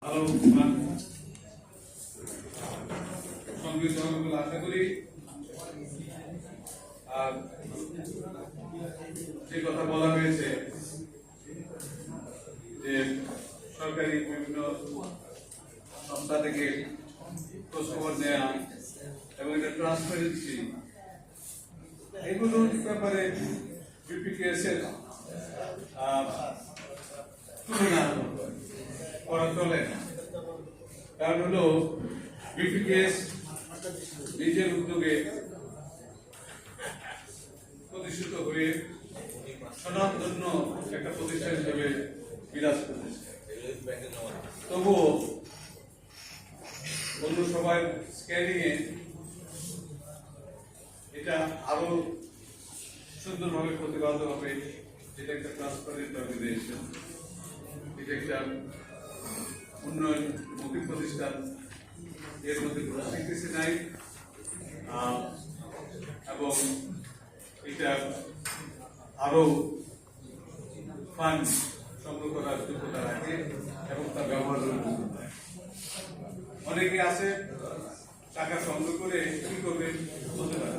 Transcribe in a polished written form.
ভালো সংগীত সহযোগিতা আশা করি। আর যে কথা বলা হয়েছে যে সরকারি বিভিন্ন সংস্থা থেকে খোঁজখবর নেওয়া এবং এটা ট্রান্সপারেন্সি, এগুলোর ব্যাপারে বিপিকেএস এর তুলনা করা চলে না। কারণ হলো বিপিকেএস নিজের উদ্যোগে প্রতিষ্ঠিত হয়ে স্বনামধন্য একটা প্রতিষ্ঠান হিসেবে বিরাজ করতেছে। তবুও অন্য সবার স্ক্যানিং এ এটা আরো সুন্দরভাবে প্রতিপাদিত হবে। এটা একটা ট্রান্সপারেন্ট অর্গানাইজেশন, এটা একটা উন্নয়নমুখী প্রতিষ্ঠান, এর মধ্যে কোনো সিক্রেসি নাই এবং এটা আরো ফান্ড সংগ্রহ করার যোগ্যতা রাখে এবং তার ব্যবহার যোগ্যতা। অনেকে আছে টাকা সংগ্রহ করে কি করবে বলতে পারে।